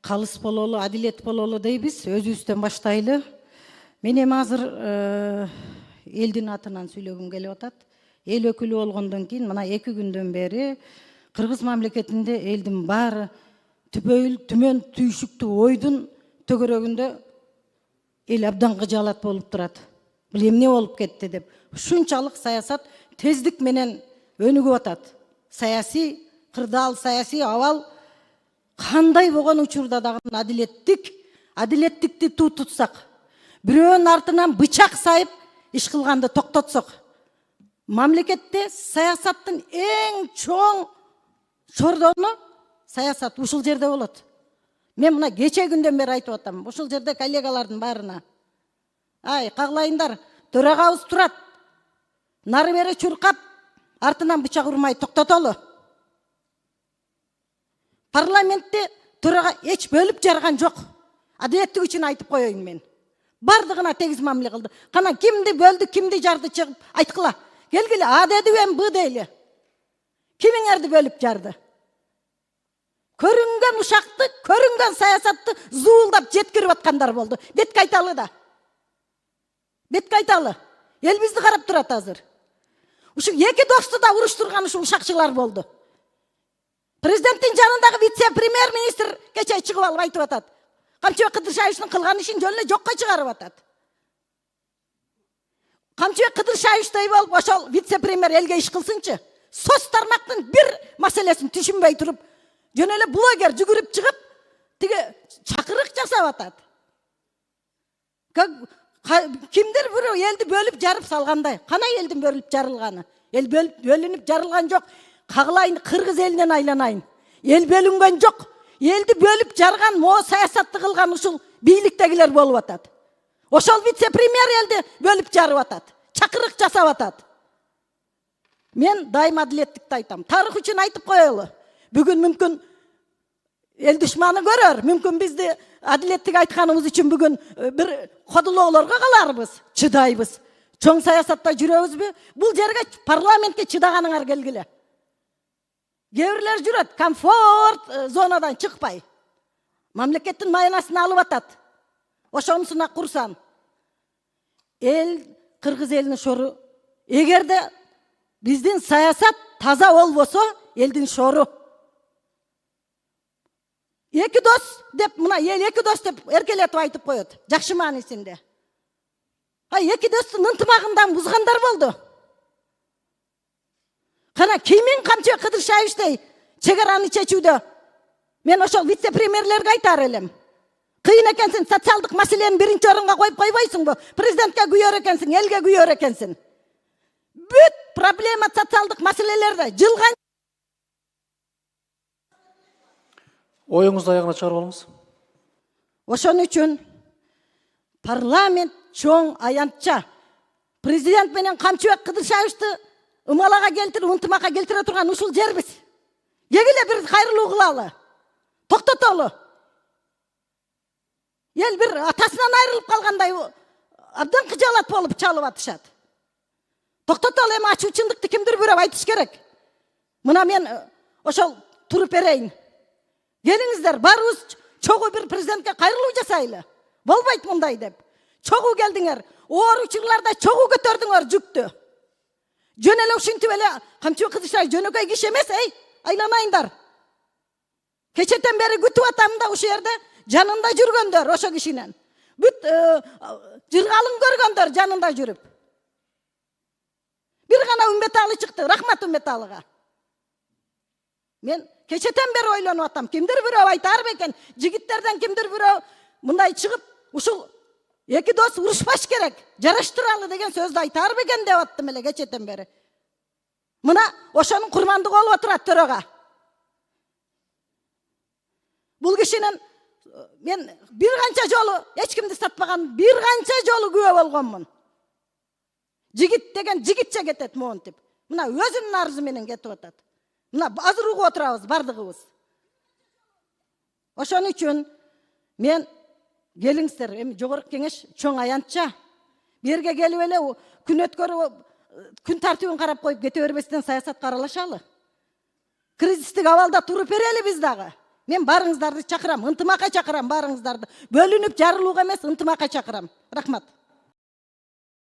калыс бололу, адилет бололу дейбиз, өзүбүздөн баштайлы. Мен эми азыр элдин атынан сүйлөгүм келип атат. Эл өкүлү болгондон кийин мына 2 күндөн бери Кыргыз мамлекетинде элдин баары түмөн түйшүктүү ойдун төгөрөгүндө эл абдан кыжаалат болуп турат. Бул эмне болуп кетти деп. Ушунчалык саясат тездик менен өнүгүп атат. Саясий кырдаал, саясий абал кандай болгон учурда дагы адилеттикти туу тутсак, бирөөнүн артынан бычак сайып иш кылганды токтотсок, мамлекетте саясаттын эң чоң чордону саясат ушул жерде болот. Мен мына кече күндөн бери айтып атам. Ушул жерде коллегалардын баарына. Ай, каглайындар, төрагабыз турат. Нары бери чуркап, артынан бычак урмай токтотолу. Парламентте төрага эч бөлүп жарган жок. Адилеттик үчүн айтып коеюн мен. Бардыгына тегиз мамиле кылды. Кана кимди бөлдү, кимди жарды чыгып айткыла. Келгиле, А дедиби эми Б дейли. Кимиңерди бөлүп жарды? Көрүнгөн ушакты, көрүнгөн саясатты зуулдап жеткирип аткандар болду. Бетке айталы да. Бетке айталы. Эл бизди карап турат азыр. Ушу 2 досту да уруштурган ушу ушакчылар болду. Президенттин жанындагы вице-премьер-министр кече чыгып алып айтып атат. Камчыбек Кыдыршаевичтин кылган ишин жөн эле жокко чыгарып атат. Камчыбек Кыдыршаевичтей болуп ошол вице-премьер элге иш кылсынчы. Соц тармактын бир маселесин түшүнбөй туруп, жөн эле блогер жүгүрүп чыгып, тиги чакырык жасап атат. Кимдир бирөө элди бөлүп жарып салгандай. Кана элдин бөлүп жарылганы? Эл бөлүнүп жарылган жок. Каглайын, Кыргыз элинен айланайын. Эл бөлүнгөн жок. Элди бөлүп жарган, мо саясатты кылган ушул бийликтегилер болуп атат. Ошол вице-премьер элди бөлүп жарып атат. Чакырык жасап атат. Мен дайым адилеттикти айтам. Тарых үчүн айтып коелу. Бүгүн мүмкүн эл душманы көрөр, мүмкүн бизди адилеттик айтканыбыз үчүн бүгүн бир кодулоолорго каларбыз, чыдайбыз. Чоң саясатта жүрөбүзбү? Бул жерге парламентке чыдаганыңар келгиле. Кээ-бирлер жүрөт, комфорт зонадан чыкпай. Мамлекеттин майнасын алып атат. Ошонусуна курсан. Эл, Кыргыз элинин шору. Эгерде биздин саясат таза болбосо, элдин шору. 2 дос деп, мына эл 2 дос деп эркелетип айтып коет. Жакшы маанисинде. 2 достун ынтымагындан бузгандар болду. Кана кимин Камчыбек Кыдыршаевичтей чегараны чечүүдө мен ошол вице-премьерлерге айтар элем. Кыйын экенсиң, социалдык маселени биринчи орунга коюп койбойсуңбу? Президентке күйөр экенсиң, элге күйөр экенсиң. Бүт проблема социалдык маселелерде жылган. Оюңузду аягына чыгарып алыңыз. Ошон үчүн парламент чоң аянтча президент менен Камчыбек Кыдыршаевичти ымалага келтирип, ынтымакка келтире турган ушул жербиз. Кегиле бир кайрылуу кылалы. Токтотолу. Эл бир атасынан айрылып калгандай абдан кыжаалат болуп чалып атышат. Токтотолу, эми ачуу чындыкты кимдир бирөө айтыш керек. Мына мен ошол туруп берейин. Келиңиздер, барыбыз чогуу бир президентке кайрылуу жасайлы. Болбойт мындай деп. Чогуу келдиңер. Оор учурларда чогуу көтөрдүңөр жүктү. Жөн эле ушинтип эле Камчыбек Кыдыршаевич жөнөкөй киши эмес, айланайындар. Кечетен бери күтүп атам да ушул жерде жанында жүргөндөр ошо кишинен. Бүт жыргалын көргөндөр жанында жүрүп. Бир гана Үмбеталы чыкты, рахмат Үмбеталыга. Мен кечетен бери ойлонуп атам, кимдир бирөө айтар бекен, жигиттерден кимдир бирөө мындай чыгып, ушул 2 дос урушпаш керек, жараштыралы деген сөздү айтар бекен деп аттым эле кечетен бери. Мына ошонун курмандыгы болуп отурат төрага. Бул кишинин мен бир канча жолу эч кимди сатпаган, бир канча жолу күбө болгонмун. Жигит деген жигитче кетет монтип. Мына өзүнүн арызы менен кетип атат. Мына азыр угуп отурабыз бардыгыбыз. Ошон үчүн мен келиңиздер, эми жогорку кеңеш чоң аянтча берге келип эле күн өткөрүп күн тартибин карап коюп кете бербестен саясатка аралашалы. Кризистик абалда туруп берели биз дагы. Мен барыңыздарды чакырам, ынтымакка чакырам барыңыздарды. Бөлүнүп жарылууга эмес, ынтымакка чакырам. Рахмат.